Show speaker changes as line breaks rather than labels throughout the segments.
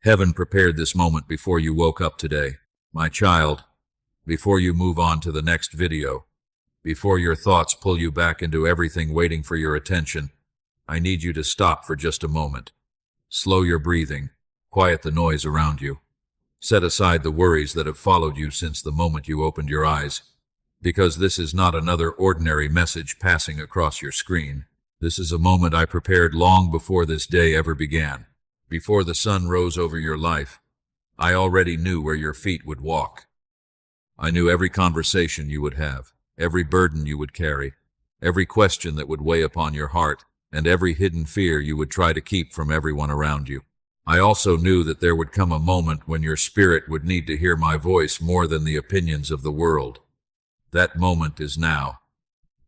Heaven prepared this moment before you woke up today. My child, before you move on to the next video, before your thoughts pull you back into everything waiting for your attention, I need you to stop for just a moment. Slow your breathing, quiet the noise around you. Set aside the worries that have followed you since the moment you opened your eyes, because this is not another ordinary message passing across your screen. This is a moment I prepared long before this day ever began. Before the sun rose over your life, I already knew where your feet would walk. I knew every conversation you would have, every burden you would carry, every question that would weigh upon your heart, and every hidden fear you would try to keep from everyone around you. I also knew that there would come a moment when your spirit would need to hear my voice more than the opinions of the world. That moment is now.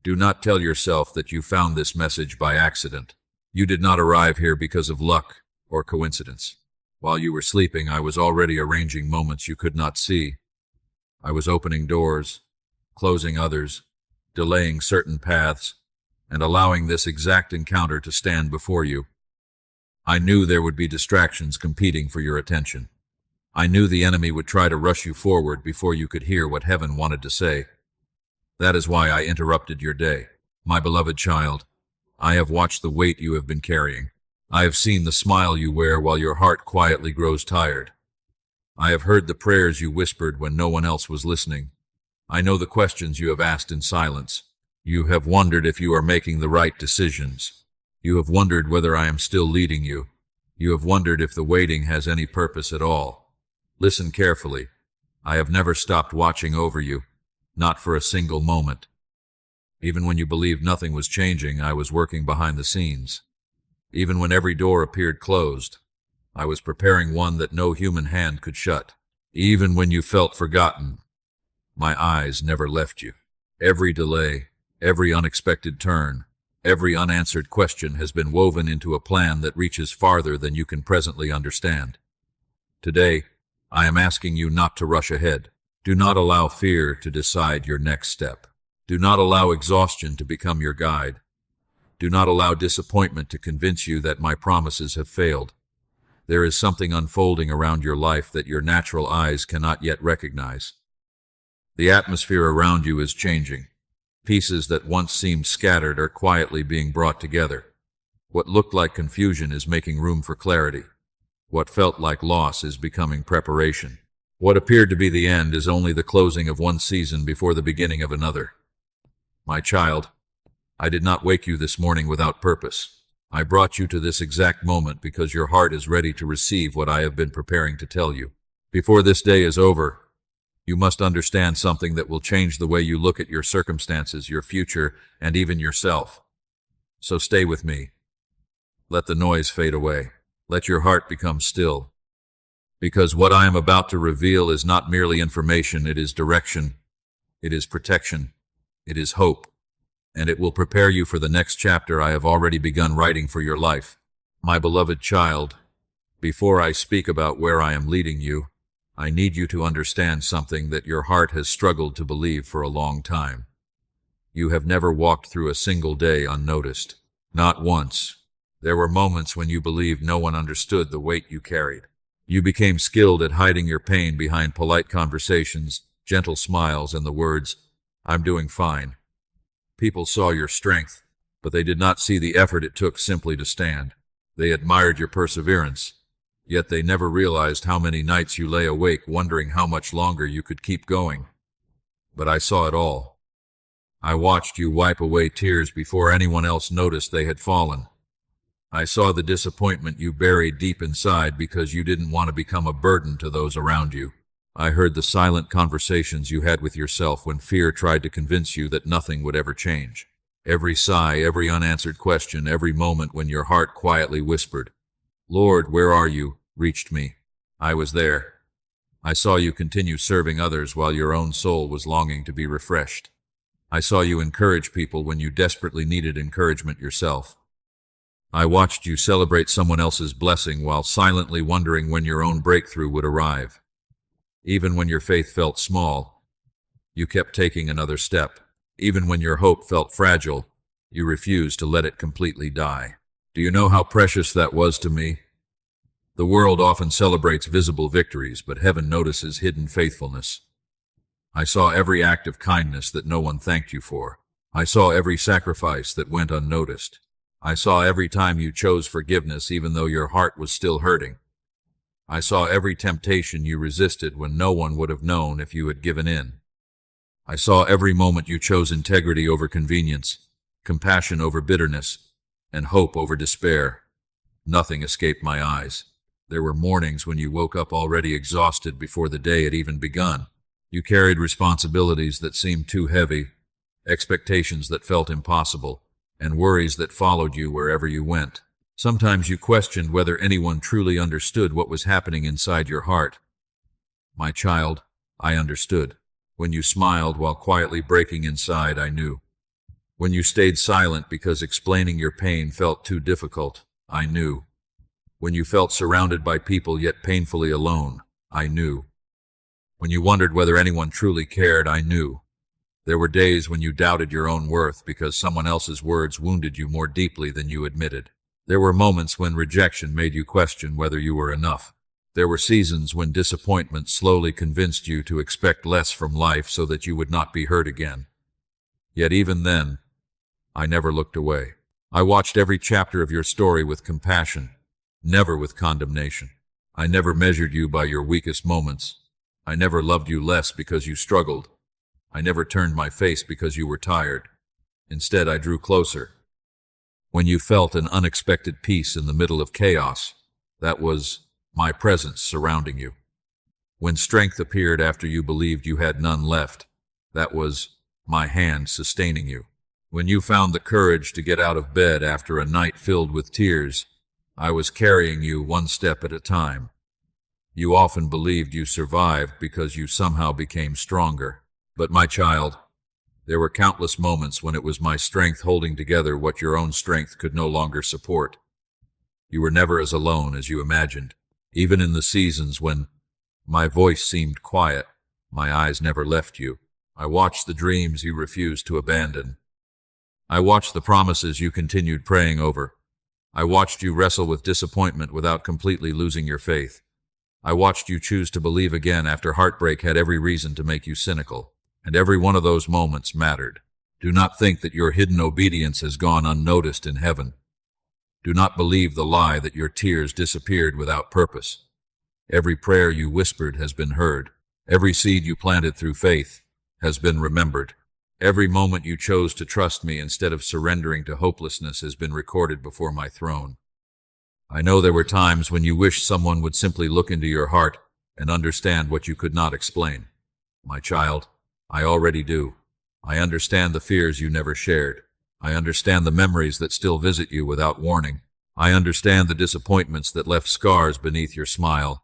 Do not tell yourself that you found this message by accident. You did not arrive here because of luck or coincidence. While you were sleeping, I was already arranging moments you could not see. I was opening doors, closing others, delaying certain paths, and allowing this exact encounter to stand before you. I knew there would be distractions competing for your attention. I knew the enemy would try to rush you forward before you could hear what heaven wanted to say. That is why I interrupted your day. My beloved child, I have watched the weight you have been carrying. I have seen the smile you wear while your heart quietly grows tired. I have heard the prayers you whispered when no one else was listening. I know the questions you have asked in silence. You have wondered if you are making the right decisions. You have wondered whether I am still leading you. You have wondered if the waiting has any purpose at all. Listen carefully. I have never stopped watching over you, not for a single moment. Even when you believed nothing was changing, I was working behind the scenes. Even when every door appeared closed, I was preparing one that no human hand could shut. Even when you felt forgotten, my eyes never left you. Every delay, every unexpected turn, every unanswered question has been woven into a plan that reaches farther than you can presently understand. Today, I am asking you not to rush ahead. Do not allow fear to decide your next step. Do not allow exhaustion to become your guide. Do not allow disappointment to convince you that my promises have failed. There is something unfolding around your life that your natural eyes cannot yet recognize. The atmosphere around you is changing. Pieces that once seemed scattered are quietly being brought together. What looked like confusion is making room for clarity. What felt like loss is becoming preparation. What appeared to be the end is only the closing of one season before the beginning of another. My child, I did not wake you this morning without purpose. I brought you to this exact moment because your heart is ready to receive what I have been preparing to tell you. Before this day is over, you must understand something that will change the way you look at your circumstances, your future, and even yourself. So stay with me. Let the noise fade away. Let your heart become still. Because what I am about to reveal is not merely information, it is direction, it is protection, it is hope. And it will prepare you for the next chapter I have already begun writing for your life. My beloved child, before I speak about where I am leading you, I need you to understand something that your heart has struggled to believe for a long time. You have never walked through a single day unnoticed. Not once. There were moments when you believed no one understood the weight you carried. You became skilled at hiding your pain behind polite conversations, gentle smiles, and the words, "I'm doing fine." People saw your strength, but they did not see the effort it took simply to stand. They admired your perseverance, yet they never realized how many nights you lay awake wondering how much longer you could keep going. But I saw it all. I watched you wipe away tears before anyone else noticed they had fallen. I saw the disappointment you buried deep inside because you didn't want to become a burden to those around you. I heard the silent conversations you had with yourself when fear tried to convince you that nothing would ever change. Every sigh, every unanswered question, every moment when your heart quietly whispered, "Lord, where are you?" reached me. I was there. I saw you continue serving others while your own soul was longing to be refreshed. I saw you encourage people when you desperately needed encouragement yourself. I watched you celebrate someone else's blessing while silently wondering when your own breakthrough would arrive. Even when your faith felt small, you kept taking another step. Even when your hope felt fragile, you refused to let it completely die. Do you know how precious that was to me? The world often celebrates visible victories, but heaven notices hidden faithfulness. I saw every act of kindness that no one thanked you for. I saw every sacrifice that went unnoticed. I saw every time you chose forgiveness even though your heart was still hurting. I saw every temptation you resisted when no one would have known if you had given in. I saw every moment you chose integrity over convenience, compassion over bitterness, and hope over despair. Nothing escaped my eyes. There were mornings when you woke up already exhausted before the day had even begun. You carried responsibilities that seemed too heavy, expectations that felt impossible, and worries that followed you wherever you went. Sometimes you questioned whether anyone truly understood what was happening inside your heart. My child, I understood. When you smiled while quietly breaking inside, I knew. When you stayed silent because explaining your pain felt too difficult, I knew. When you felt surrounded by people yet painfully alone, I knew. When you wondered whether anyone truly cared, I knew. There were days when you doubted your own worth because someone else's words wounded you more deeply than you admitted. There were moments when rejection made you question whether you were enough. There were seasons when disappointment slowly convinced you to expect less from life so that you would not be hurt again. Yet even then, I never looked away. I watched every chapter of your story with compassion, never with condemnation. I never measured you by your weakest moments. I never loved you less because you struggled. I never turned my face because you were tired. Instead, I drew closer. When you felt an unexpected peace in the middle of chaos, that was my presence surrounding you. When strength appeared after you believed you had none left, that was my hand sustaining you. When you found the courage to get out of bed after a night filled with tears, I was carrying you one step at a time. You often believed you survived because you somehow became stronger. But my child, there were countless moments when it was my strength holding together what your own strength could no longer support. You were never as alone as you imagined. Even in the seasons when my voice seemed quiet, my eyes never left you. I watched the dreams you refused to abandon. I watched the promises you continued praying over. I watched you wrestle with disappointment without completely losing your faith. I watched you choose to believe again after heartbreak had every reason to make you cynical. And every one of those moments mattered. Do not think that your hidden obedience has gone unnoticed in heaven. Do not believe the lie that your tears disappeared without purpose. Every prayer you whispered has been heard. Every seed you planted through faith has been remembered. Every moment you chose to trust me instead of surrendering to hopelessness has been recorded before my throne. I know there were times when you wished someone would simply look into your heart and understand what you could not explain. My child, I already do. I understand the fears you never shared. I understand the memories that still visit you without warning. I understand the disappointments that left scars beneath your smile.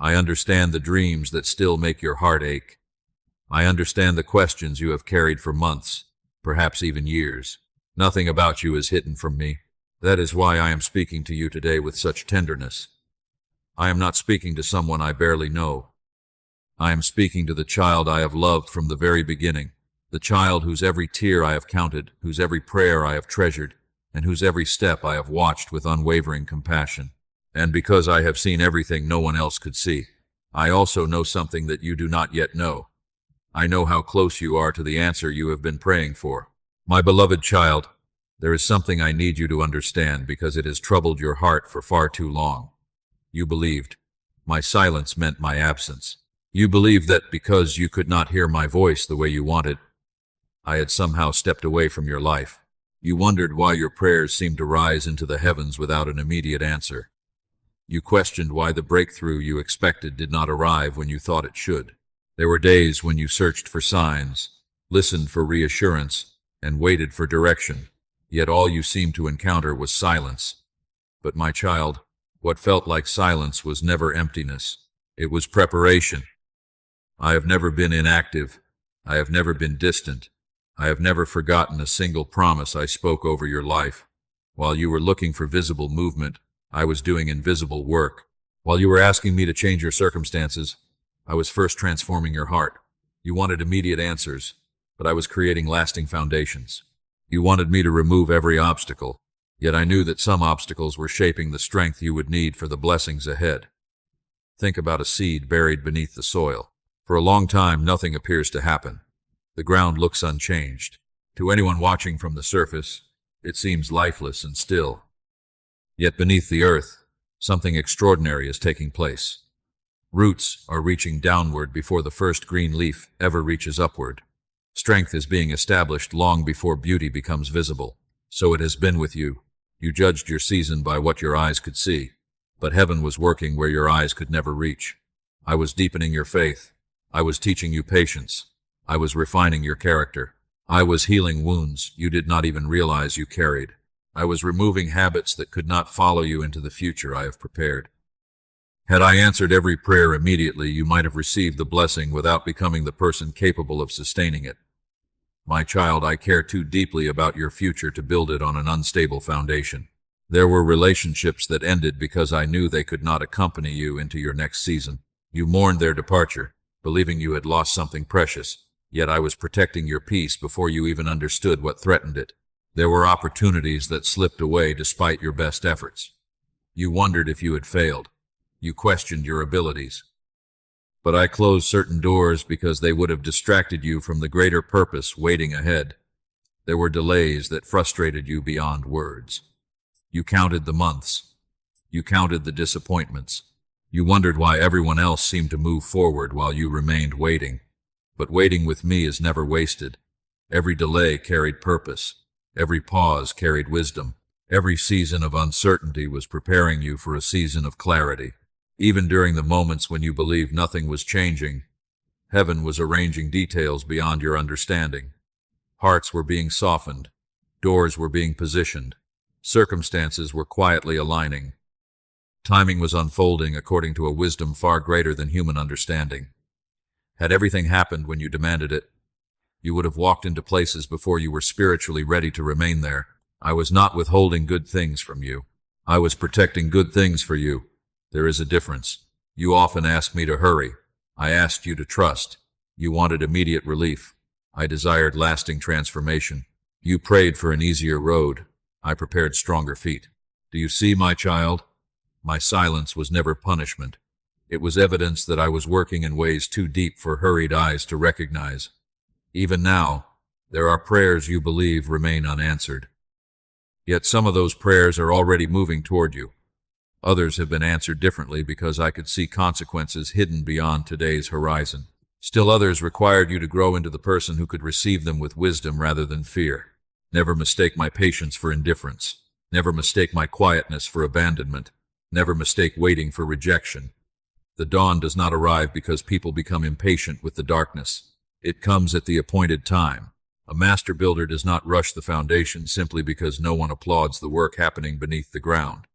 I understand the dreams that still make your heart ache. I understand the questions you have carried for months, perhaps even years. Nothing about you is hidden from me. That is why I am speaking to you today with such tenderness. I am not speaking to someone I barely know. I am speaking to the child I have loved from the very beginning, the child whose every tear I have counted, whose every prayer I have treasured, and whose every step I have watched with unwavering compassion. And because I have seen everything no one else could see, I also know something that you do not yet know. I know how close you are to the answer you have been praying for. My beloved child, there is something I need you to understand because it has troubled your heart for far too long. You believed my silence meant my absence. You believed that because you could not hear my voice the way you wanted, I had somehow stepped away from your life. You wondered why your prayers seemed to rise into the heavens without an immediate answer. You questioned why the breakthrough you expected did not arrive when you thought it should. There were days when you searched for signs, listened for reassurance, and waited for direction, yet all you seemed to encounter was silence. But my child, what felt like silence was never emptiness. It was preparation. I have never been inactive. I have never been distant. I have never forgotten a single promise I spoke over your life. While you were looking for visible movement, I was doing invisible work. While you were asking me to change your circumstances, I was first transforming your heart. You wanted immediate answers, but I was creating lasting foundations. You wanted me to remove every obstacle, Yet I knew that some obstacles were shaping the strength you would need for the blessings ahead. Think about a seed buried beneath the soil. For a long time, nothing appears to happen. The ground looks unchanged. To anyone watching from the surface, it seems lifeless and still. Yet beneath the earth, something extraordinary is taking place. Roots are reaching downward before the first green leaf ever reaches upward. Strength is being established long before beauty becomes visible. So it has been with you. You judged your season by what your eyes could see, but heaven was working where your eyes could never reach. I was deepening your faith. I was teaching you patience. I was refining your character. I was healing wounds you did not even realize you carried. I was removing habits that could not follow you into the future I have prepared. Had I answered every prayer immediately, you might have received the blessing without becoming the person capable of sustaining it. My child, I care too deeply about your future to build it on an unstable foundation. There were relationships that ended because I knew they could not accompany you into your next season. You mourned their departure, believing you had lost something precious, yet I was protecting your peace before you even understood what threatened it. There were opportunities that slipped away despite your best efforts. You wondered if you had failed. You questioned your abilities. But I closed certain doors because they would have distracted you from the greater purpose waiting ahead. There were delays that frustrated you beyond words. You counted the months. You counted the disappointments. You wondered why everyone else seemed to move forward while you remained waiting. But waiting with me is never wasted. Every delay carried purpose. Every pause carried wisdom. Every season of uncertainty was preparing you for a season of clarity. Even during the moments when you believed nothing was changing, heaven was arranging details beyond your understanding. Hearts were being softened. Doors were being positioned. Circumstances were quietly aligning. Timing was unfolding according to a wisdom far greater than human understanding. Had everything happened when you demanded it, you would have walked into places before you were spiritually ready to remain there. I was not withholding good things from you. I was protecting good things for you. There is a difference. You often asked me to hurry. I asked you to trust. You wanted immediate relief. I desired lasting transformation. You prayed for an easier road. I prepared stronger feet. Do you see, my child? My silence was never punishment. It was evidence that I was working in ways too deep for hurried eyes to recognize. Even now, there are prayers you believe remain unanswered. Yet some of those prayers are already moving toward you. Others have been answered differently because I could see consequences hidden beyond today's horizon. Still others required you to grow into the person who could receive them with wisdom rather than fear. Never mistake my patience for indifference. Never mistake my quietness for abandonment. Never mistake waiting for rejection. The dawn does not arrive because people become impatient with the darkness. It comes at the appointed time. A master builder does not rush the foundation simply because no one applauds the work happening beneath the ground.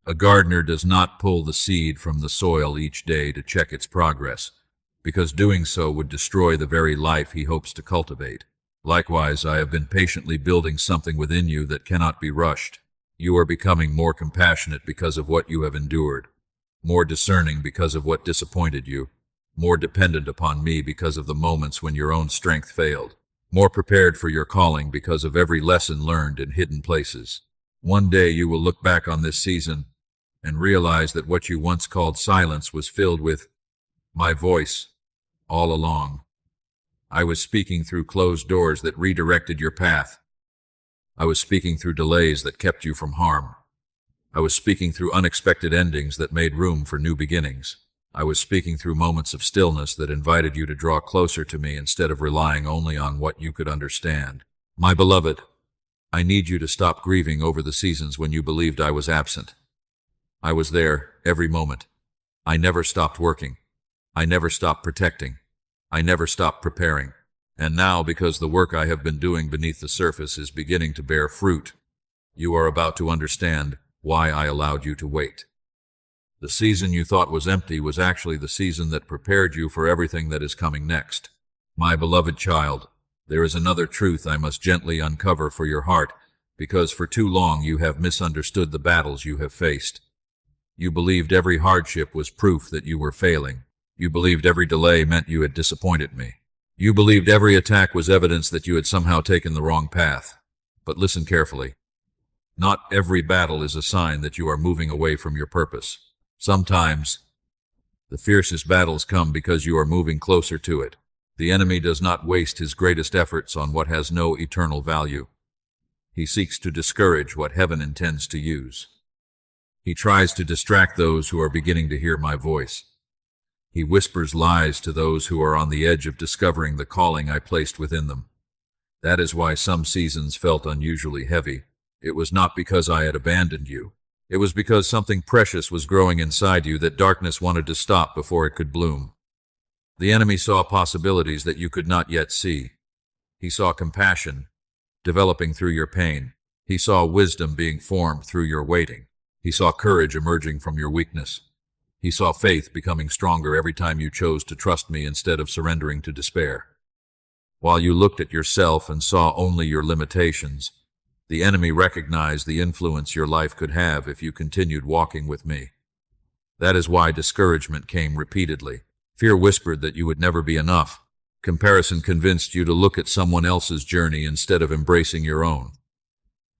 A gardener does not pull the seed from the soil each day to check its progress, because doing so would destroy the very life he hopes to cultivate. Likewise, I have been patiently building something within you that cannot be rushed. You are becoming more compassionate because of what you have endured, more discerning because of what disappointed you, more dependent upon me because of the moments when your own strength failed, more prepared for your calling because of every lesson learned in hidden places. One day you will look back on this season and realize that what you once called silence was filled with my voice all along. I was speaking through closed doors that redirected your path. I was speaking through delays that kept you from harm. I was speaking through unexpected endings that made room for new beginnings. I was speaking through moments of stillness that invited you to draw closer to me instead of relying only on what you could understand. My beloved, I need you to stop grieving over the seasons when you believed I was absent. I was there every moment. I never stopped working. I never stopped protecting. I never stopped preparing. And now, because the work I have been doing beneath the surface is beginning to bear fruit, you are about to understand why I allowed you to wait. The season you thought was empty was actually the season that prepared you for everything that is coming next. My beloved child, there is another truth I must gently uncover for your heart, because for too long you have misunderstood the battles you have faced. You believed every hardship was proof that you were failing. You believed every delay meant you had disappointed me. You believed every attack was evidence that you had somehow taken the wrong path. But listen carefully. Not every battle is a sign that you are moving away from your purpose. Sometimes, the fiercest battles come because you are moving closer to it. The enemy does not waste his greatest efforts on what has no eternal value. He seeks to discourage what heaven intends to use. He tries to distract those who are beginning to hear my voice. He whispers lies to those who are on the edge of discovering the calling I placed within them. That is why some seasons felt unusually heavy. It was not because I had abandoned you. It was because something precious was growing inside you that darkness wanted to stop before it could bloom. The enemy saw possibilities that you could not yet see. He saw compassion developing through your pain. He saw wisdom being formed through your waiting. He saw courage emerging from your weakness. He saw faith becoming stronger every time you chose to trust me instead of surrendering to despair. While you looked at yourself and saw only your limitations, the enemy recognized the influence your life could have if you continued walking with me. That is why discouragement came repeatedly. Fear whispered that you would never be enough. Comparison convinced you to look at someone else's journey instead of embracing your own.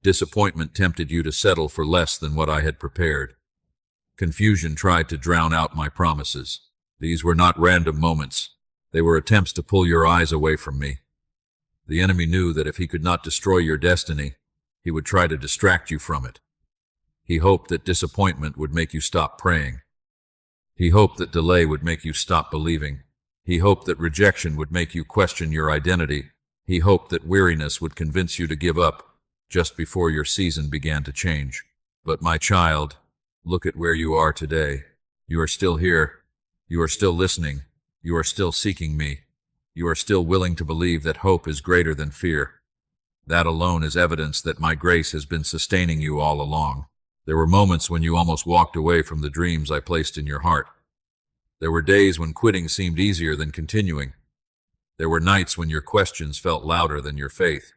Disappointment tempted you to settle for less than what I had prepared. Confusion tried to drown out my promises. These were not random moments. They were attempts to pull your eyes away from me. The enemy knew that if he could not destroy your destiny, he would try to distract you from it. He hoped that disappointment would make you stop praying. He hoped that delay would make you stop believing. He hoped that rejection would make you question your identity. He hoped that weariness would convince you to give up just before your season began to change. But my child, look at where you are today. You are still here. You are still listening. You are still seeking me. You are still willing to believe that hope is greater than fear. That alone is evidence that my grace has been sustaining you all along. There were moments when you almost walked away from the dreams I placed in your heart. There were days when quitting seemed easier than continuing. There were nights when your questions felt louder than your faith.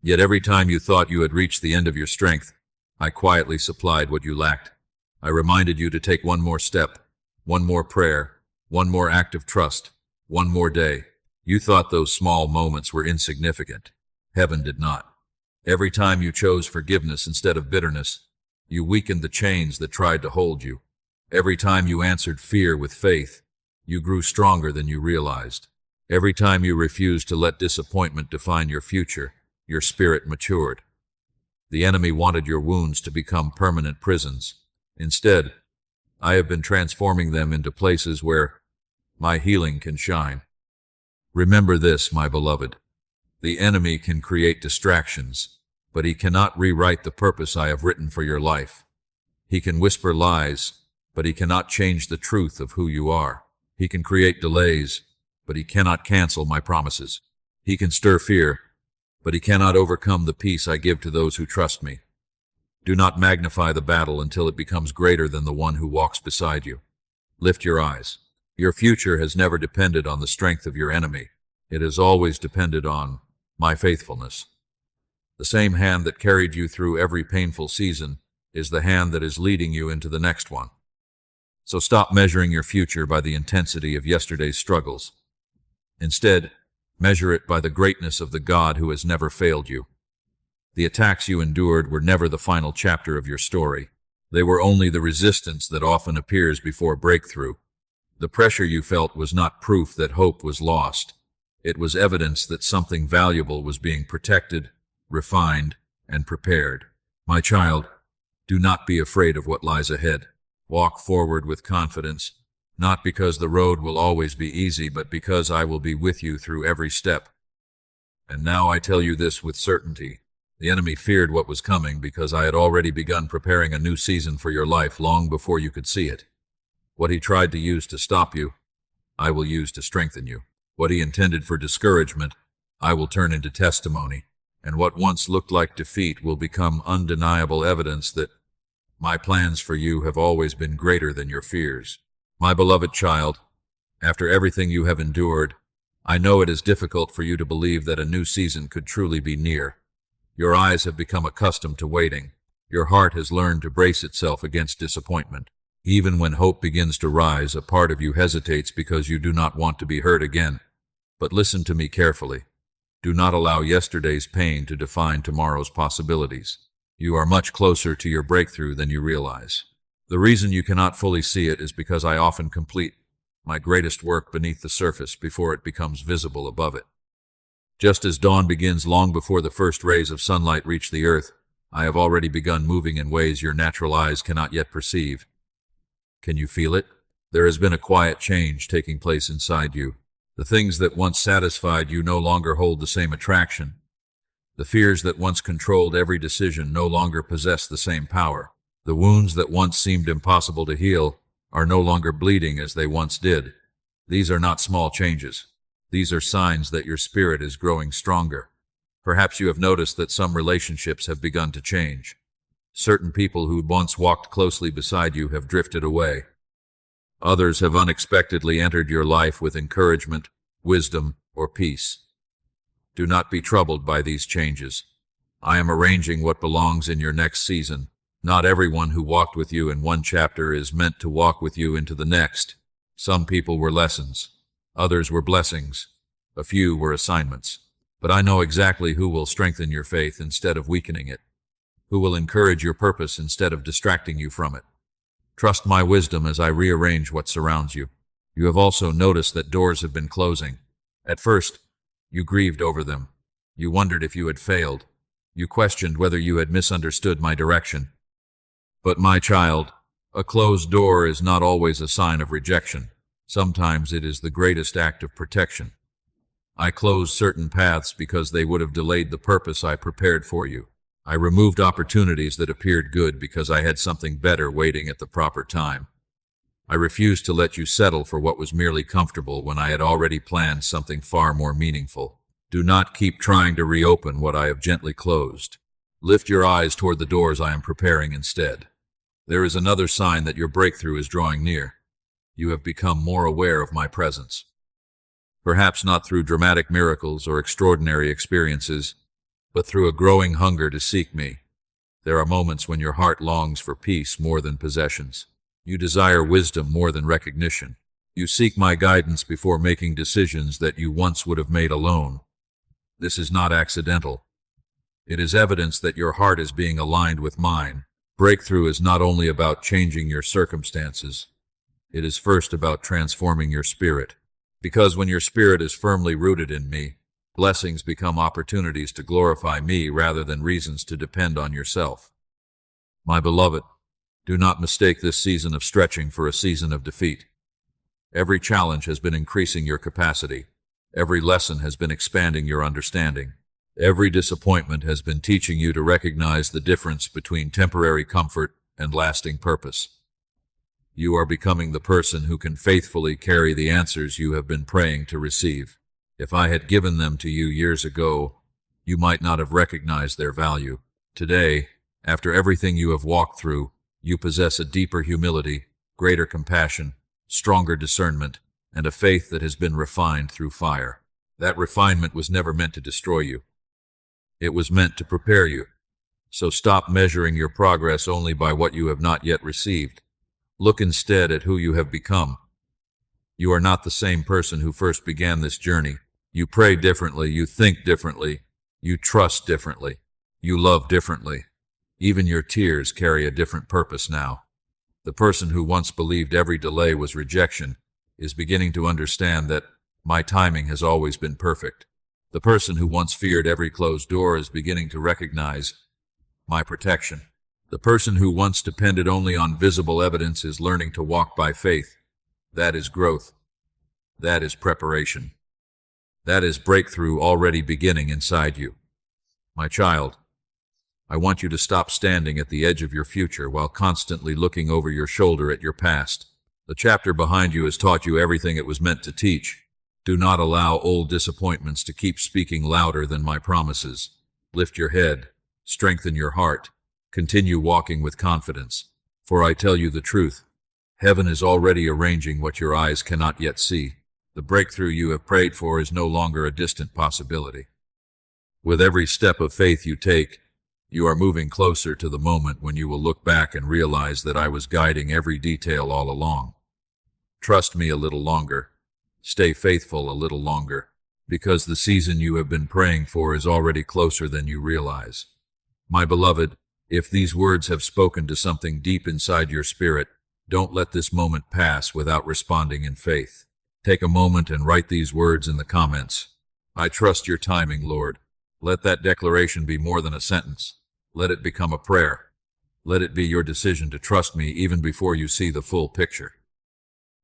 Yet every time you thought you had reached the end of your strength, I quietly supplied what you lacked. I reminded you to take one more step, one more prayer, one more act of trust, one more day. You thought those small moments were insignificant. Heaven did not. Every time you chose forgiveness instead of bitterness, you weakened the chains that tried to hold you. Every time you answered fear with faith, you grew stronger than you realized. Every time you refused to let disappointment define your future, your spirit matured. The enemy wanted your wounds to become permanent prisons. Instead, I have been transforming them into places where my healing can shine. Remember this, my beloved. The enemy can create distractions, but he cannot rewrite the purpose I have written for your life. He can whisper lies, but he cannot change the truth of who you are. He can create delays, but he cannot cancel my promises. He can stir fear, but he cannot overcome the peace I give to those who trust me. Do not magnify the battle until it becomes greater than the one who walks beside you. Lift your eyes. Your future has never depended on the strength of your enemy. It has always depended on my faithfulness. The same hand that carried you through every painful season is the hand that is leading you into the next one. So stop measuring your future by the intensity of yesterday's struggles. Instead, measure it by the greatness of the God who has never failed you. The attacks you endured were never the final chapter of your story. They were only the resistance that often appears before breakthrough. The pressure you felt was not proof that hope was lost. It was evidence that something valuable was being protected, refined, and prepared. My child, do not be afraid of what lies ahead. Walk forward with confidence, not because the road will always be easy, but because I will be with you through every step. And now I tell you this with certainty. The enemy feared what was coming because I had already begun preparing a new season for your life long before you could see it. What he tried to use to stop you, I will use to strengthen you. What he intended for discouragement, I will turn into testimony. And what once looked like defeat will become undeniable evidence that my plans for you have always been greater than your fears. My beloved child, after everything you have endured, I know it is difficult for you to believe that a new season could truly be near. Your eyes have become accustomed to waiting. Your heart has learned to brace itself against disappointment. Even when hope begins to rise, a part of you hesitates because you do not want to be hurt again. But listen to me carefully. Do not allow yesterday's pain to define tomorrow's possibilities. You are much closer to your breakthrough than you realize. The reason you cannot fully see it is because I often complete my greatest work beneath the surface before it becomes visible above it. Just as dawn begins long before the first rays of sunlight reach the earth, I have already begun moving in ways your natural eyes cannot yet perceive. Can you feel it? There has been a quiet change taking place inside you. The things that once satisfied you no longer hold the same attraction. The fears that once controlled every decision no longer possess the same power. The wounds that once seemed impossible to heal are no longer bleeding as they once did. These are not small changes. These are signs that your spirit is growing stronger. Perhaps you have noticed that some relationships have begun to change. Certain people who once walked closely beside you have drifted away. Others have unexpectedly entered your life with encouragement, wisdom, or peace. Do not be troubled by these changes. I am arranging what belongs in your next season. Not everyone who walked with you in one chapter is meant to walk with you into the next. Some people were lessons. Others were blessings. A few were assignments. But I know exactly who will strengthen your faith instead of weakening it, who will encourage your purpose instead of distracting you from it. Trust my wisdom as I rearrange what surrounds you. You have also noticed that doors have been closing. At first, you grieved over them. You wondered if you had failed. You questioned whether you had misunderstood my direction. But my child, a closed door is not always a sign of rejection. Sometimes it is the greatest act of protection. I closed certain paths because they would have delayed the purpose I prepared for you. I removed opportunities that appeared good because I had something better waiting at the proper time. I refused to let you settle for what was merely comfortable when I had already planned something far more meaningful. Do not keep trying to reopen what I have gently closed. Lift your eyes toward the doors I am preparing instead. There is another sign that your breakthrough is drawing near. You have become more aware of my presence. Perhaps not through dramatic miracles or extraordinary experiences, but through a growing hunger to seek me. There are moments when your heart longs for peace more than possessions. You desire wisdom more than recognition. You seek my guidance before making decisions that you once would have made alone. This is not accidental. It is evidence that your heart is being aligned with mine. Breakthrough is not only about changing your circumstances. It is first about transforming your spirit. Because when your spirit is firmly rooted in me, blessings become opportunities to glorify me rather than reasons to depend on yourself. My beloved, do not mistake this season of stretching for a season of defeat. Every challenge has been increasing your capacity. Every lesson has been expanding your understanding. Every disappointment has been teaching you to recognize the difference between temporary comfort and lasting purpose. You are becoming the person who can faithfully carry the answers you have been praying to receive. If I had given them to you years ago, you might not have recognized their value. Today, after everything you have walked through, you possess a deeper humility, greater compassion, stronger discernment, and a faith that has been refined through fire. That refinement was never meant to destroy you. It was meant to prepare you. So stop measuring your progress only by what you have not yet received. Look instead at who you have become. You are not the same person who first began this journey. You pray differently, you think differently, you trust differently, you love differently. Even your tears carry a different purpose now. The person who once believed every delay was rejection is beginning to understand that my timing has always been perfect. The person who once feared every closed door is beginning to recognize my protection. The person who once depended only on visible evidence is learning to walk by faith. That is growth. That is preparation. That is breakthrough already beginning inside you. My child, I want you to stop standing at the edge of your future while constantly looking over your shoulder at your past. The chapter behind you has taught you everything it was meant to teach. Do not allow old disappointments to keep speaking louder than my promises. Lift your head, strengthen your heart, continue walking with confidence. For I tell you the truth, heaven is already arranging what your eyes cannot yet see. The breakthrough you have prayed for is no longer a distant possibility. With every step of faith you take, you are moving closer to the moment when you will look back and realize that I was guiding every detail all along. Trust me a little longer. Stay faithful a little longer, because the season you have been praying for is already closer than you realize. My beloved, If these words have spoken to something deep inside your spirit, don't let this moment pass without responding in faith. Take a moment and write these words in the comments. I trust your timing, Lord. Let that declaration be more than a sentence. Let it become a prayer. Let it be your decision to trust me even before you see the full picture.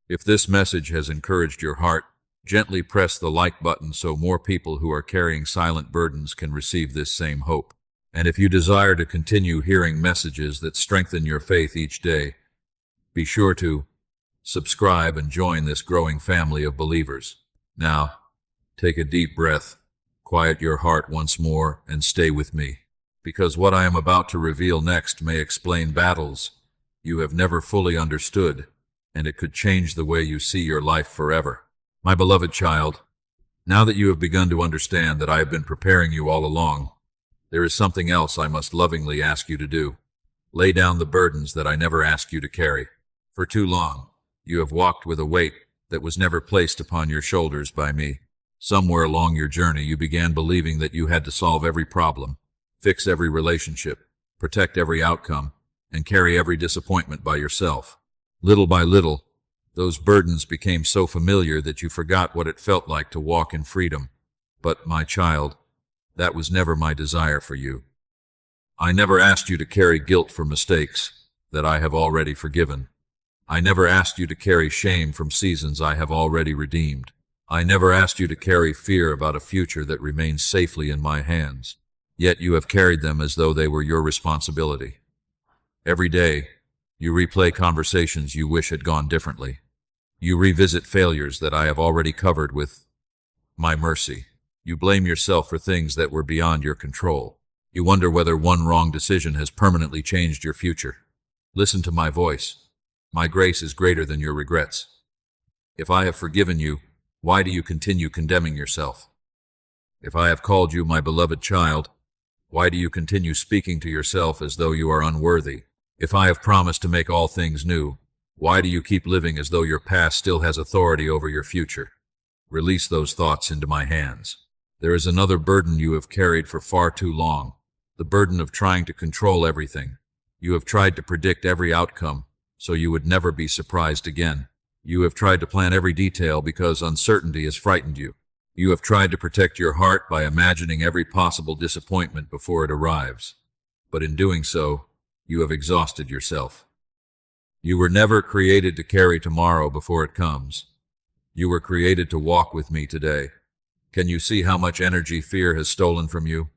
If this message has encouraged your heart, gently press the like button so more people who are carrying silent burdens can receive this same hope. And if you desire to continue hearing messages that strengthen your faith each day, be sure to subscribe and join this growing family of believers. Now, take a deep breath, quiet your heart once more, and stay with me, because what I am about to reveal next may explain battles you have never fully understood, and it could change the way you see your life forever. My beloved child, now that you have begun to understand that I have been preparing you all along, there is something else I must lovingly ask you to do. Lay down the burdens that I never asked you to carry. For too long, you have walked with a weight that was never placed upon your shoulders by me. Somewhere along your journey, you began believing that you had to solve every problem, fix every relationship, protect every outcome, and carry every disappointment by yourself. Little by little, those burdens became so familiar that you forgot what it felt like to walk in freedom. But, my child, that was never my desire for you. I never asked you to carry guilt for mistakes that I have already forgiven. I never asked you to carry shame from seasons I have already redeemed. I never asked you to carry fear about a future that remains safely in my hands. Yet you have carried them as though they were your responsibility. Every day, you replay conversations you wish had gone differently. You revisit failures that I have already covered with my mercy. You blame yourself for things that were beyond your control. You wonder whether one wrong decision has permanently changed your future. Listen to my voice. My grace is greater than your regrets. If I have forgiven you, why do you continue condemning yourself? If I have called you my beloved child, why do you continue speaking to yourself as though you are unworthy? If I have promised to make all things new, why do you keep living as though your past still has authority over your future? Release those thoughts into my hands. There is another burden you have carried for far too long, the burden of trying to control everything. You have tried to predict every outcome, so you would never be surprised again. You have tried to plan every detail because uncertainty has frightened you. You have tried to protect your heart by imagining every possible disappointment before it arrives. But in doing so, you have exhausted yourself. You were never created to carry tomorrow before it comes. You were created to walk with me today. Can you see how much energy fear has stolen from you?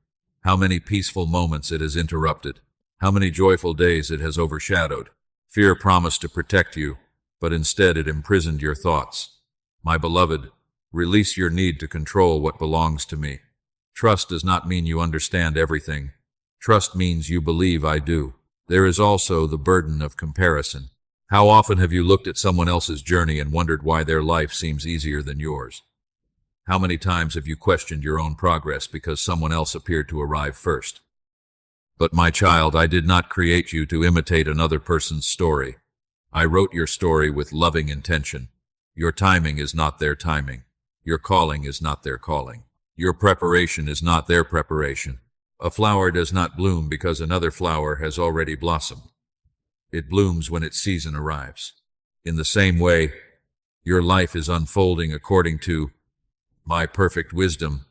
How many peaceful moments it has interrupted? How many joyful days it has overshadowed? Fear promised to protect you, but instead it imprisoned your thoughts. My beloved, release your need to control what belongs to me. Trust does not mean you understand everything. Trust means you believe I do. There is also the burden of comparison. How often have you looked at someone else's journey and wondered why their life seems easier than yours? How many times have you questioned your own progress because someone else appeared to arrive first? But my child, I did not create you to imitate another person's story. I wrote your story with loving intention. Your timing is not their timing. Your calling is not their calling. Your preparation is not their preparation. A flower does not bloom because another flower has already blossomed. It blooms when its season arrives. In the same way, your life is unfolding according to my perfect wisdom,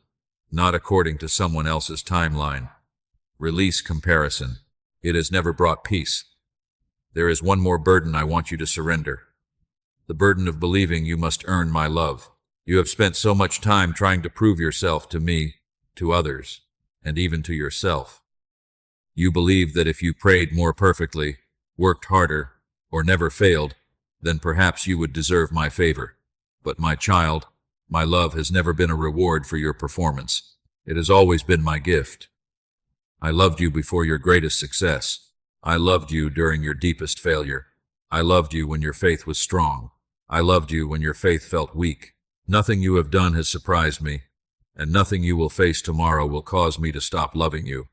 not according to someone else's timeline. Release comparison. It has never brought peace. There is one more burden I want you to surrender. The burden of believing you must earn my love. You have spent so much time trying to prove yourself to me, to others, and even to yourself. You believed that if you prayed more perfectly, worked harder, or never failed, then perhaps you would deserve my favor. But my child, my love has never been a reward for your performance. It has always been my gift. I loved you before your greatest success. I loved you during your deepest failure. I loved you when your faith was strong. I loved you when your faith felt weak. Nothing you have done has surprised me, and nothing you will face tomorrow will cause me to stop loving you.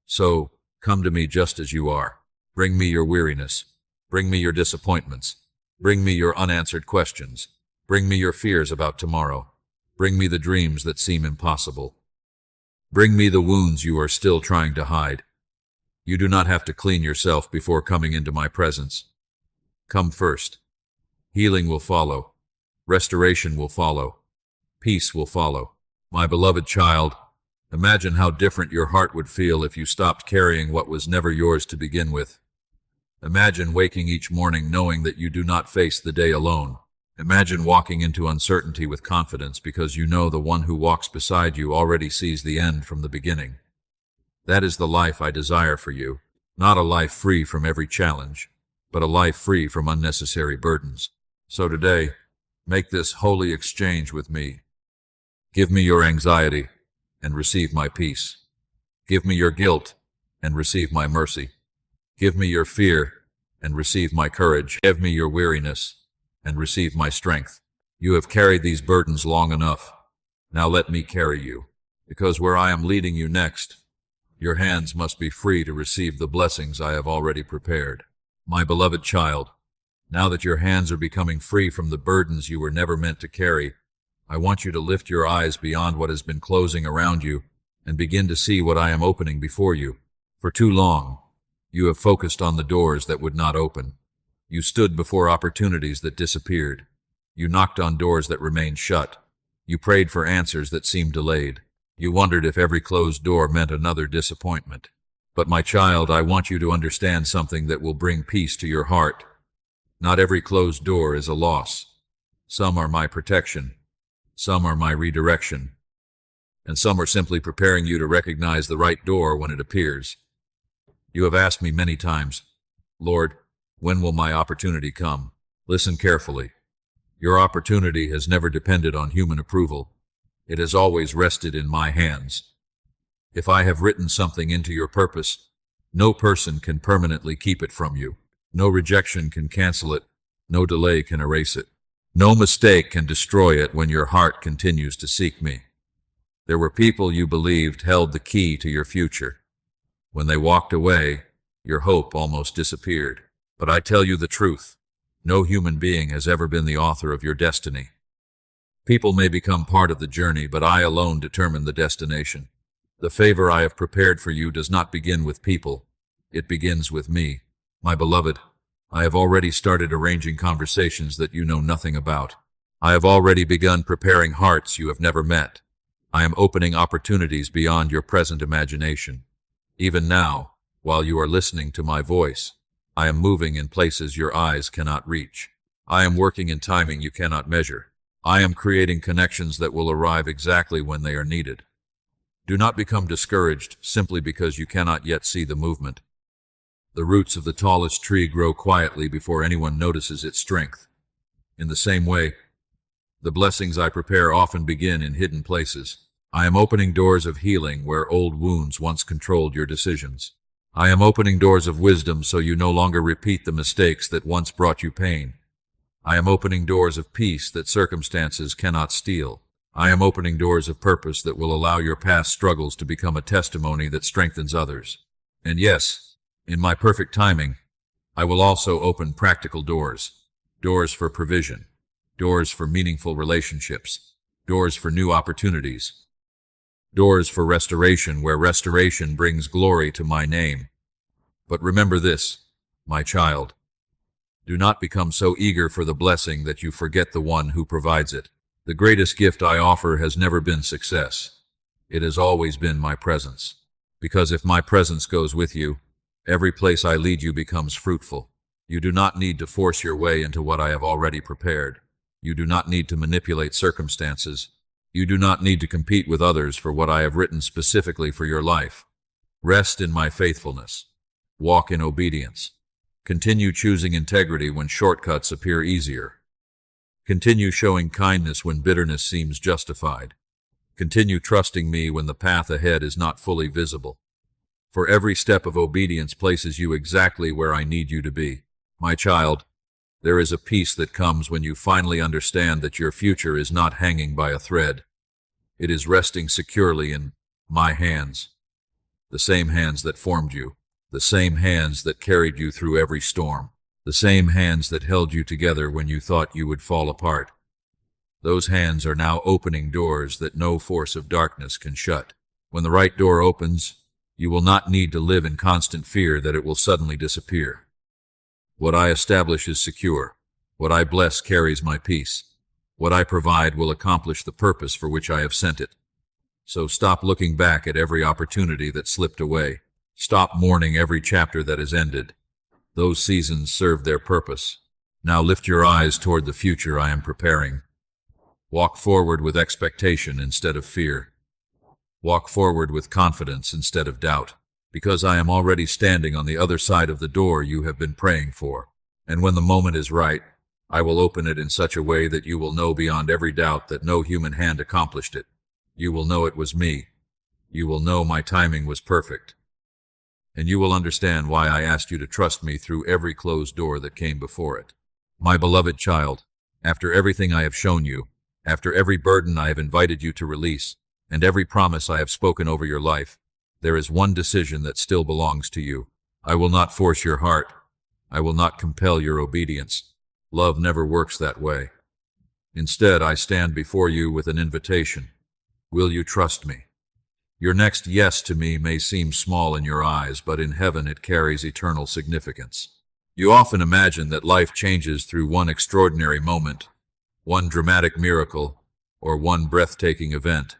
So, come to me just as you are. Bring me your weariness. Bring me your disappointments. Bring me your unanswered questions. Bring me your fears about tomorrow. Bring me the dreams that seem impossible. Bring me the wounds you are still trying to hide. You do not have to clean yourself before coming into my presence. Come first. Healing will follow. Restoration will follow. Peace will follow. My beloved child, imagine how different your heart would feel if you stopped carrying what was never yours to begin with. Imagine waking each morning knowing that you do not face the day alone. Imagine walking into uncertainty with confidence because you know the one who walks beside you already sees the end from the beginning. That is the life I desire for you, not a life free from every challenge, but a life free from unnecessary burdens. So today, make this holy exchange with me. Give me your anxiety and receive my peace. Give me your guilt and receive my mercy. Give me your fear and receive my courage. Give me your weariness and receive my strength. You have carried these burdens long enough. Now let me carry you, because where I am leading you next, your hands must be free to receive the blessings I have already prepared. My beloved child, now that your hands are becoming free from the burdens you were never meant to carry, I want you to lift your eyes beyond what has been closing around you and begin to see what I am opening before you. For too long, you have focused on the doors that would not open. You stood before opportunities that disappeared. You knocked on doors that remained shut. You prayed for answers that seemed delayed. You wondered if every closed door meant another disappointment. But my child, I want you to understand something that will bring peace to your heart. Not every closed door is a loss. Some are my protection. Some are my redirection. And some are simply preparing you to recognize the right door when it appears. You have asked me many times, Lord, when will my opportunity come? Listen carefully. Your opportunity has never depended on human approval. It has always rested in my hands. If I have written something into your purpose, no person can permanently keep it from you. No rejection can cancel it. No delay can erase it. No mistake can destroy it when your heart continues to seek me. There were people you believed held the key to your future. When they walked away, your hope almost disappeared. But I tell you the truth. No human being has ever been the author of your destiny. People may become part of the journey, but I alone determine the destination. The favor I have prepared for you does not begin with people. It begins with me. My beloved, I have already started arranging conversations that you know nothing about. I have already begun preparing hearts you have never met. I am opening opportunities beyond your present imagination. Even now, while you are listening to my voice, I am moving in places your eyes cannot reach. I am working in timing you cannot measure. I am creating connections that will arrive exactly when they are needed. Do not become discouraged simply because you cannot yet see the movement. The roots of the tallest tree grow quietly before anyone notices its strength. In the same way, the blessings I prepare often begin in hidden places. I am opening doors of healing where old wounds once controlled your decisions. I am opening doors of wisdom so you no longer repeat the mistakes that once brought you pain. I am opening doors of peace that circumstances cannot steal. I am opening doors of purpose that will allow your past struggles to become a testimony that strengthens others. And yes, in my perfect timing, I will also open practical doors. Doors for provision. Doors for meaningful relationships. Doors for new opportunities. Doors for restoration where restoration brings glory to my name. But remember this, my child. Do not become so eager for the blessing that you forget the one who provides it. The greatest gift I offer has never been success. It has always been my presence. Because if my presence goes with you, every place I lead you becomes fruitful. You do not need to force your way into what I have already prepared. You do not need to manipulate circumstances. You do not need to compete with others for what I have written specifically for your life. Rest in my faithfulness. Walk in obedience. Continue choosing integrity when shortcuts appear easier. Continue showing kindness when bitterness seems justified. Continue trusting me when the path ahead is not fully visible. For every step of obedience places you exactly where I need you to be. My child, there is a peace that comes when you finally understand that your future is not hanging by a thread. It is resting securely in my hands. The same hands that formed you. The same hands that carried you through every storm. The same hands that held you together when you thought you would fall apart. Those hands are now opening doors that no force of darkness can shut. When the right door opens, You will not need to live in constant fear that it will suddenly disappear. What I establish is secure. What I bless carries my peace. What I provide will accomplish the purpose for which I have sent it. So stop looking back at every opportunity that slipped away. Stop mourning every chapter that has ended. Those seasons served their purpose. Now lift your eyes toward the future I am preparing. Walk forward with expectation instead of fear. Walk forward with confidence instead of doubt, because I am already standing on the other side of the door you have been praying for. And when the moment is right, I will open it in such a way that you will know beyond every doubt that no human hand accomplished it. You will know it was me. You will know my timing was perfect. And you will understand why I asked you to trust me through every closed door that came before it. My beloved child, after everything I have shown you, after every burden I have invited you to release, and every promise I have spoken over your life, there is one decision that still belongs to you. I will not force your heart. I will not compel your obedience. Love never works that way. Instead, I stand before you with an invitation. Will you trust me? Your next yes to me may seem small in your eyes, but in heaven it carries eternal significance. You often imagine that life changes through one extraordinary moment, one dramatic miracle, or one breathtaking event.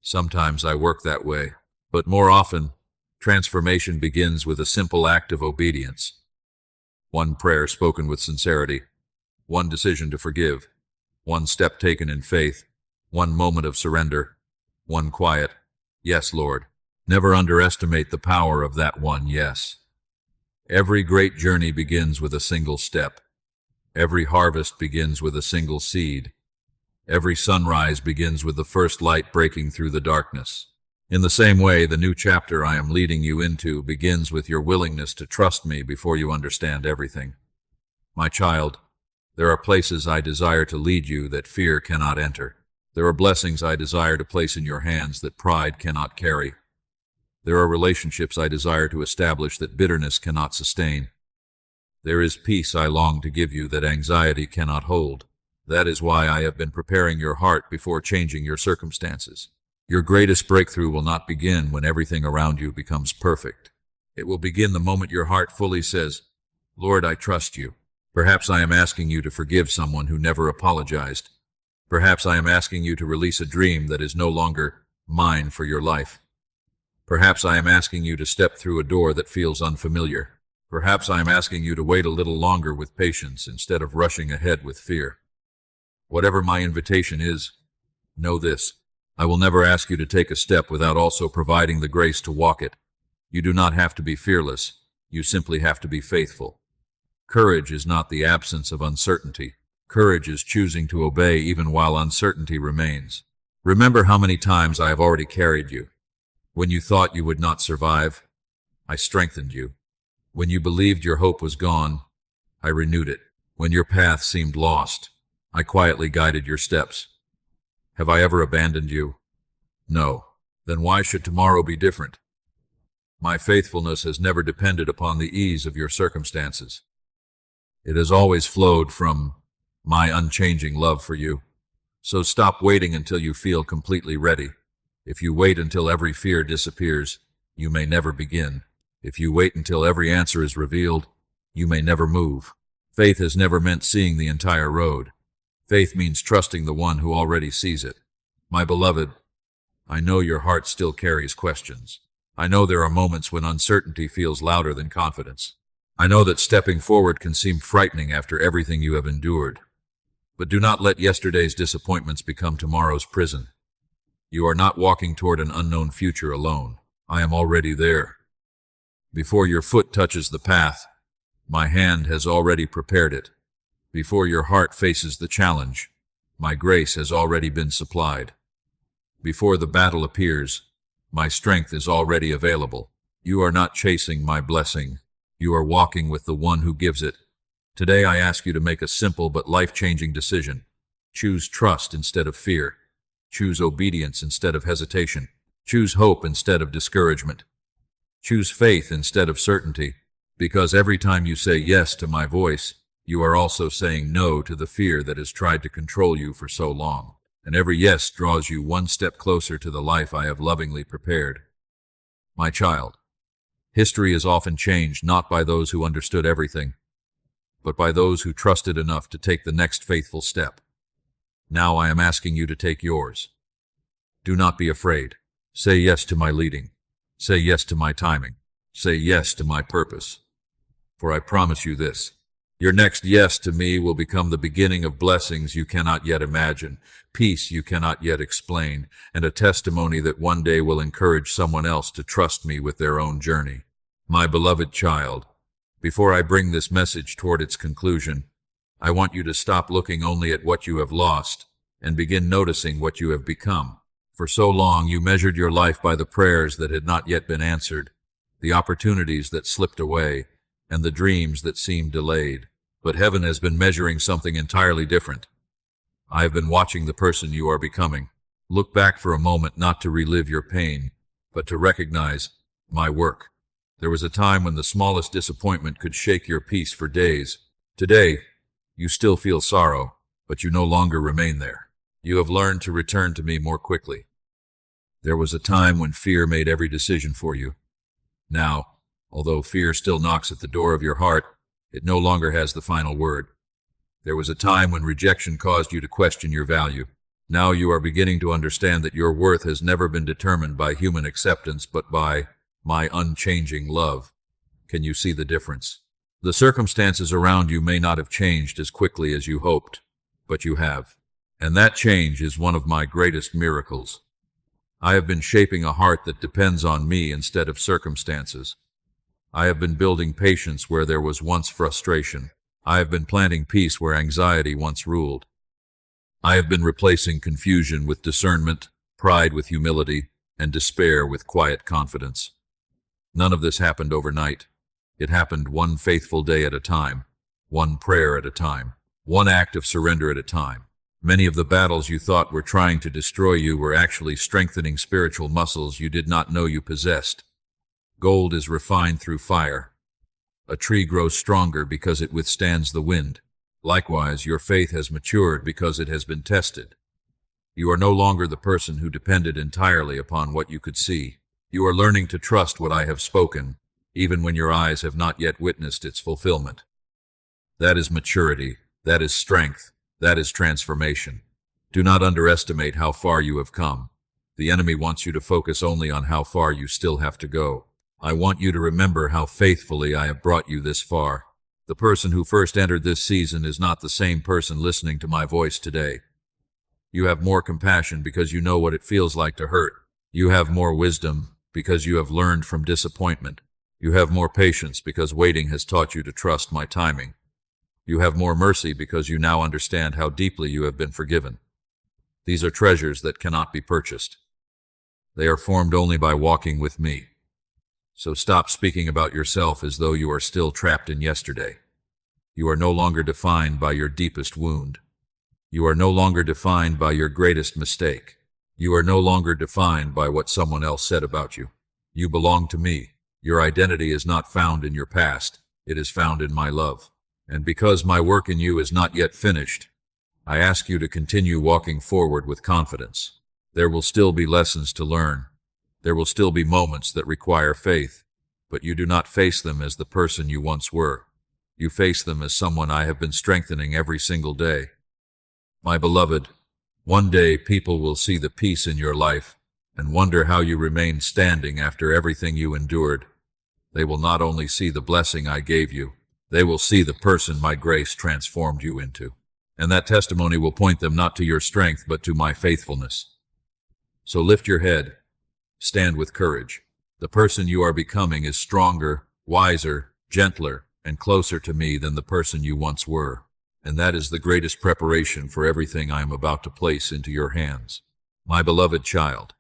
Sometimes I work that way, but more often, transformation begins with a simple act of obedience. One prayer spoken with sincerity, one decision to forgive, one step taken in faith, one moment of surrender, one quiet, "Yes, Lord." Never underestimate the power of that one yes. Every great journey begins with a single step. Every harvest begins with a single seed. Every sunrise begins with the first light breaking through the darkness. In the same way, the new chapter I am leading you into begins with your willingness to trust me before you understand everything. My child, there are places I desire to lead you that fear cannot enter. There are blessings I desire to place in your hands that pride cannot carry. There are relationships I desire to establish that bitterness cannot sustain. There is peace I long to give you that anxiety cannot hold. That is why I have been preparing your heart before changing your circumstances. Your greatest breakthrough will not begin when everything around you becomes perfect. It will begin the moment your heart fully says, "Lord, I trust you." Perhaps I am asking you to forgive someone who never apologized. Perhaps I am asking you to release a dream that is no longer mine for your life. Perhaps I am asking you to step through a door that feels unfamiliar. Perhaps I am asking you to wait a little longer with patience instead of rushing ahead with fear. Whatever my invitation is, know this. I will never ask you to take a step without also providing the grace to walk it. You do not have to be fearless. You simply have to be faithful. Courage is not the absence of uncertainty. Courage is choosing to obey even while uncertainty remains. Remember how many times I have already carried you. When you thought you would not survive, I strengthened you. When you believed your hope was gone, I renewed it. When your path seemed lost, I quietly guided your steps. Have I ever abandoned you? No. Then why should tomorrow be different? My faithfulness has never depended upon the ease of your circumstances. It has always flowed from my unchanging love for you. So stop waiting until you feel completely ready. If you wait until every fear disappears, you may never begin. If you wait until every answer is revealed, you may never move. Faith has never meant seeing the entire road. Faith means trusting the one who already sees it. My beloved, I know your heart still carries questions. I know there are moments when uncertainty feels louder than confidence. I know that stepping forward can seem frightening after everything you have endured. But do not let yesterday's disappointments become tomorrow's prison. You are not walking toward an unknown future alone. I am already there. Before your foot touches the path, my hand has already prepared it. Before your heart faces the challenge, my grace has already been supplied. Before the battle appears, my strength is already available. You are not chasing my blessing. You are walking with the one who gives it. Today I ask you to make a simple but life-changing decision. Choose trust instead of fear. Choose obedience instead of hesitation. Choose hope instead of discouragement. Choose faith instead of certainty, because every time you say yes to my voice, you are also saying no to the fear that has tried to control you for so long. And every yes draws you one step closer to the life I have lovingly prepared. My child, history is often changed not by those who understood everything, but by those who trusted enough to take the next faithful step. Now I am asking you to take yours. Do not be afraid. Say yes to my leading. Say yes to my timing. Say yes to my purpose. For I promise you this. Your next yes to me will become the beginning of blessings you cannot yet imagine, peace you cannot yet explain, and a testimony that one day will encourage someone else to trust me with their own journey. My beloved child, before I bring this message toward its conclusion, I want you to stop looking only at what you have lost and begin noticing what you have become. For so long you measured your life by the prayers that had not yet been answered, the opportunities that slipped away, and the dreams that seemed delayed. But heaven has been measuring something entirely different. I have been watching the person you are becoming. Look back for a moment not to relive your pain, but to recognize my work. There was a time when the smallest disappointment could shake your peace for days. Today, you still feel sorrow, but you no longer remain there. You have learned to return to me more quickly. There was a time when fear made every decision for you. Now, although fear still knocks at the door of your heart, it no longer has the final word. There was a time when rejection caused you to question your value. Now you are beginning to understand that your worth has never been determined by human acceptance, but by my unchanging love. Can you see the difference? The circumstances around you may not have changed as quickly as you hoped, but you have. And that change is one of my greatest miracles. I have been shaping a heart that depends on me instead of circumstances. I have been building patience where there was once frustration. I have been planting peace where anxiety once ruled. I have been replacing confusion with discernment, pride with humility, and despair with quiet confidence. None of this happened overnight. It happened one faithful day at a time, one prayer at a time, one act of surrender at a time. Many of the battles you thought were trying to destroy you were actually strengthening spiritual muscles you did not know you possessed. Gold is refined through fire. A tree grows stronger because it withstands the wind. Likewise, your faith has matured because it has been tested. You are no longer the person who depended entirely upon what you could see. You are learning to trust what I have spoken, even when your eyes have not yet witnessed its fulfillment. That is maturity. That is strength. That is transformation. Do not underestimate how far you have come. The enemy wants you to focus only on how far you still have to go. I want you to remember how faithfully I have brought you this far. The person who first entered this season is not the same person listening to my voice today. You have more compassion because you know what it feels like to hurt. You have more wisdom because you have learned from disappointment. You have more patience because waiting has taught you to trust my timing. You have more mercy because you now understand how deeply you have been forgiven. These are treasures that cannot be purchased. They are formed only by walking with me. So stop speaking about yourself as though you are still trapped in yesterday. You are no longer defined by your deepest wound. You are no longer defined by your greatest mistake. You are no longer defined by what someone else said about you. You belong to me. Your identity is not found in your past. It is found in my love. And because my work in you is not yet finished, I ask you to continue walking forward with confidence. There will still be lessons to learn. There will still be moments that require faith, but you do not face them as the person you once were. You face them as someone I have been strengthening every single day. My beloved, one day people will see the peace in your life and wonder how you remained standing after everything you endured. They will not only see the blessing I gave you, they will see the person my grace transformed you into. And that testimony will point them not to your strength, but to my faithfulness. So lift your head. Stand with courage. The person you are becoming is stronger, wiser, gentler, and closer to me than the person you once were. And that is the greatest preparation for everything I am about to place into your hands. My beloved child,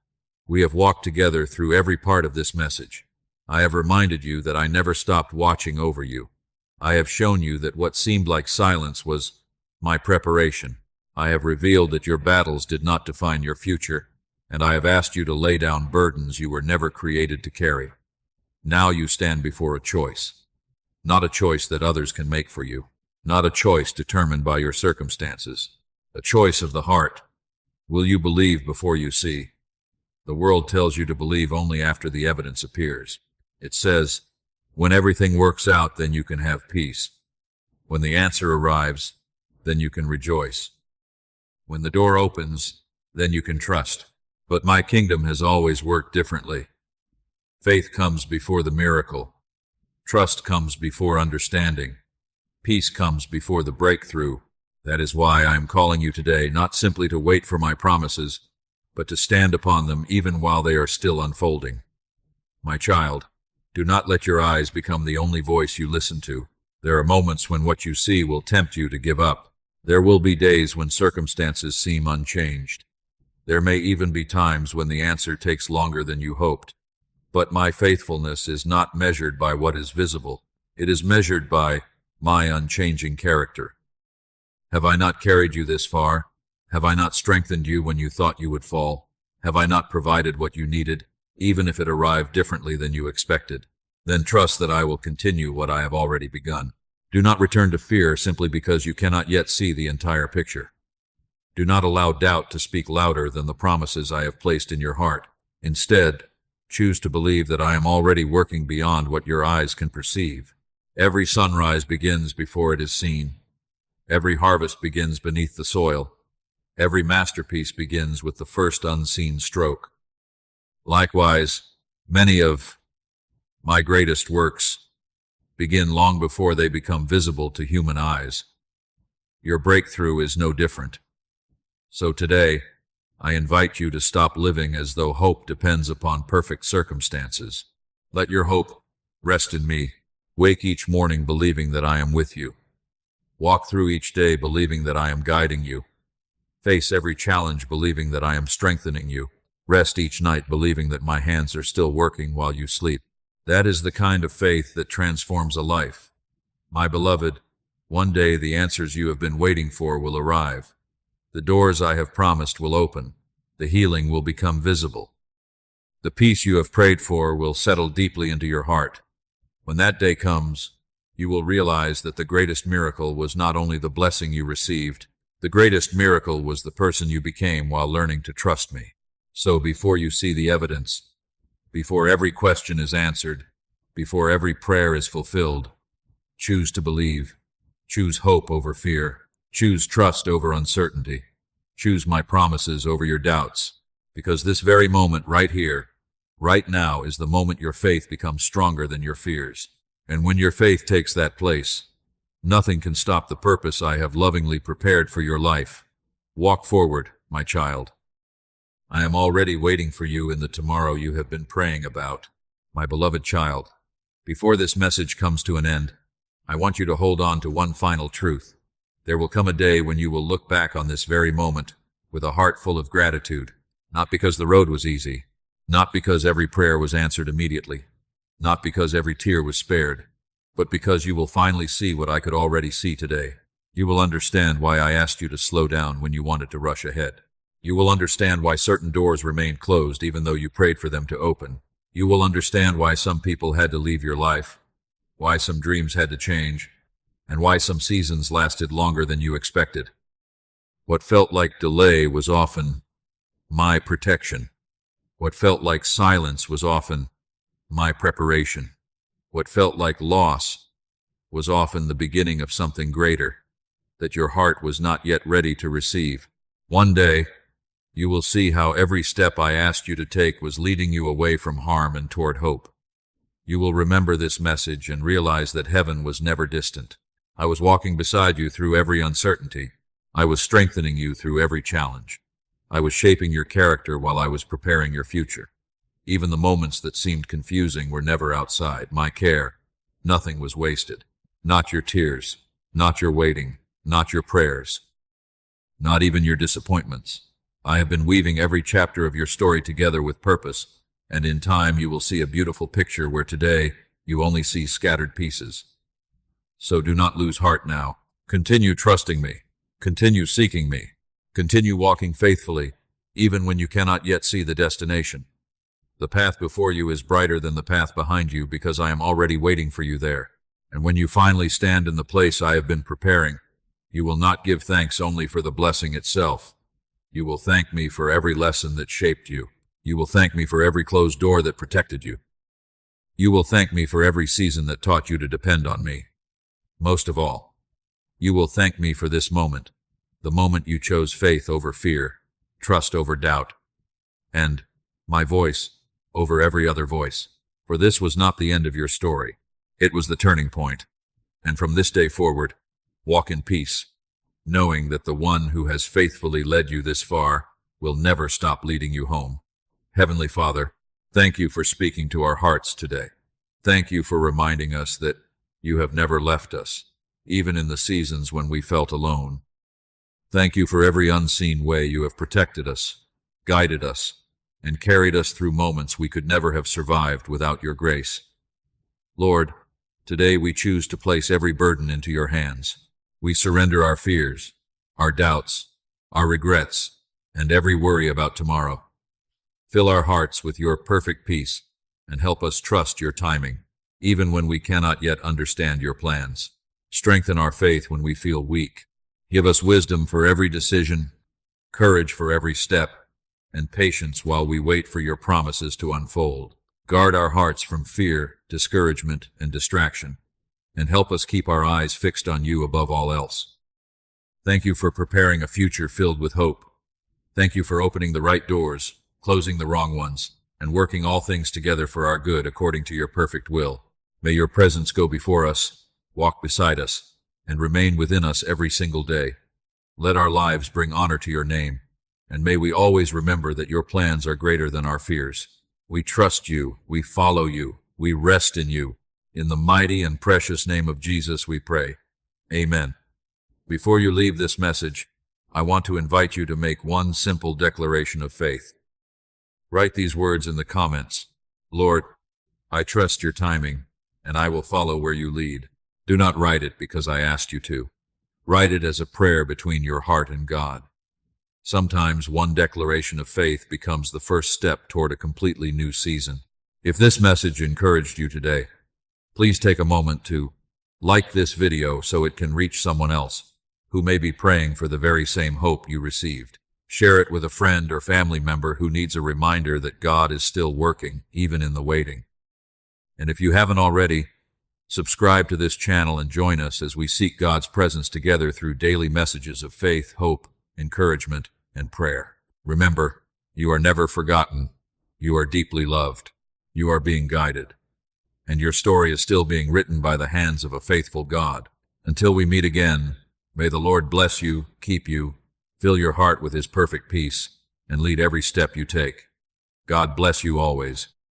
we have walked together through every part of this message. I have reminded you that I never stopped watching over you. I have shown you that what seemed like silence was my preparation. I have revealed that your battles did not define your future, and I have asked you to lay down burdens you were never created to carry. Now you stand before a choice. Not a choice that others can make for you. Not a choice determined by your circumstances. A choice of the heart. Will you believe before you see? The world tells you to believe only after the evidence appears. It says, when everything works out, then you can have peace. When the answer arrives, then you can rejoice. When the door opens, then you can trust. But my kingdom has always worked differently. Faith comes before the miracle. Trust comes before understanding. Peace comes before the breakthrough. That is why I am calling you today, not simply to wait for my promises, but to stand upon them even while they are still unfolding. My child, do not let your eyes become the only voice you listen to. There are moments when what you see will tempt you to give up. There will be days when circumstances seem unchanged. There may even be times when the answer takes longer than you hoped. But my faithfulness is not measured by what is visible. It is measured by my unchanging character. Have I not carried you this far? Have I not strengthened you when you thought you would fall? Have I not provided what you needed, even if it arrived differently than you expected? Then trust that I will continue what I have already begun. Do not return to fear simply because you cannot yet see the entire picture. Do not allow doubt to speak louder than the promises I have placed in your heart. Instead, choose to believe that I am already working beyond what your eyes can perceive. Every sunrise begins before it is seen. Every harvest begins beneath the soil. Every masterpiece begins with the first unseen stroke. Likewise, many of my greatest works begin long before they become visible to human eyes. Your breakthrough is no different. So today, I invite you to stop living as though hope depends upon perfect circumstances. Let your hope rest in me. Wake each morning believing that I am with you. Walk through each day believing that I am guiding you. Face every challenge believing that I am strengthening you. Rest each night believing that my hands are still working while you sleep. That is the kind of faith that transforms a life. My beloved, one day the answers you have been waiting for will arrive. The doors I have promised will open. The healing will become visible. The peace you have prayed for will settle deeply into your heart. When that day comes, you will realize that the greatest miracle was not only the blessing you received, the greatest miracle was the person you became while learning to trust me. So before you see the evidence, before every question is answered, before every prayer is fulfilled, choose to believe. Choose hope over fear. Choose trust over uncertainty. Choose my promises over your doubts, because this very moment right here, right now, is the moment your faith becomes stronger than your fears. And when your faith takes that place, nothing can stop the purpose I have lovingly prepared for your life. Walk forward, my child. I am already waiting for you in the tomorrow you have been praying about. My beloved child, before this message comes to an end, I want you to hold on to one final truth. There will come a day when you will look back on this very moment with a heart full of gratitude, not because the road was easy, not because every prayer was answered immediately, not because every tear was spared, but because you will finally see what I could already see today. You will understand why I asked you to slow down when you wanted to rush ahead. You will understand why certain doors remained closed even though you prayed for them to open. You will understand why some people had to leave your life, why some dreams had to change, and why some seasons lasted longer than you expected. What felt like delay was often my protection. What felt like silence was often my preparation. What felt like loss was often the beginning of something greater that your heart was not yet ready to receive. One day, you will see how every step I asked you to take was leading you away from harm and toward hope. You will remember this message and realize that heaven was never distant. I was walking beside you through every uncertainty. I was strengthening you through every challenge. I was shaping your character while I was preparing your future. Even the moments that seemed confusing were never outside my care. Nothing was wasted. Not your tears, not your waiting, not your prayers, not even your disappointments. I have been weaving every chapter of your story together with purpose, and in time you will see a beautiful picture where today you only see scattered pieces. So do not lose heart now. Continue trusting me. Continue seeking me. Continue walking faithfully, even when you cannot yet see the destination. The path before you is brighter than the path behind you because I am already waiting for you there. And when you finally stand in the place I have been preparing, you will not give thanks only for the blessing itself. You will thank me for every lesson that shaped you, You will thank me for every closed door that protected you. You will thank me for every season that taught you to depend on me. Most of all, you will thank me for this moment, the moment you chose faith over fear, trust over doubt, and my voice over every other voice. For this was not the end of your story. It was the turning point. And from this day forward, walk in peace, knowing that the one who has faithfully led you this far will never stop leading you home. Heavenly Father, thank you for speaking to our hearts today. Thank you for reminding us that you have never left us, even in the seasons when we felt alone. Thank you for every unseen way you have protected us, guided us, and carried us through moments we could never have survived without your grace. Lord, today we choose to place every burden into your hands. We surrender our fears, our doubts, our regrets, and every worry about tomorrow. Fill our hearts with your perfect peace and help us trust your timing, even when we cannot yet understand your plans. Strengthen our faith when we feel weak. Give us wisdom for every decision, courage for every step, and patience while we wait for your promises to unfold. Guard our hearts from fear, discouragement, and distraction, and help us keep our eyes fixed on you above all else. Thank you for preparing a future filled with hope. Thank you for opening the right doors, closing the wrong ones, and working all things together for our good according to your perfect will. May your presence go before us, walk beside us, and remain within us every single day. Let our lives bring honor to your name, and may we always remember that your plans are greater than our fears. We trust you, we follow you, we rest in you. In the mighty and precious name of Jesus we pray. Amen. Before you leave this message, I want to invite you to make one simple declaration of faith. Write these words in the comments. Lord, I trust your timing, and I will follow where you lead. Do not write it because I asked you to. Write it as a prayer between your heart and God. Sometimes one declaration of faith becomes the first step toward a completely new season. If this message encouraged you today, please take a moment to like this video so it can reach someone else who may be praying for the very same hope you received. Share it with a friend or family member who needs a reminder that God is still working, even in the waiting. And if you haven't already, subscribe to this channel and join us as we seek God's presence together through daily messages of faith, hope, encouragement, and prayer. Remember, you are never forgotten. You are deeply loved. You are being guided. And your story is still being written by the hands of a faithful God. Until we meet again, may the Lord bless you, keep you, fill your heart with his perfect peace, and lead every step you take. God bless you always.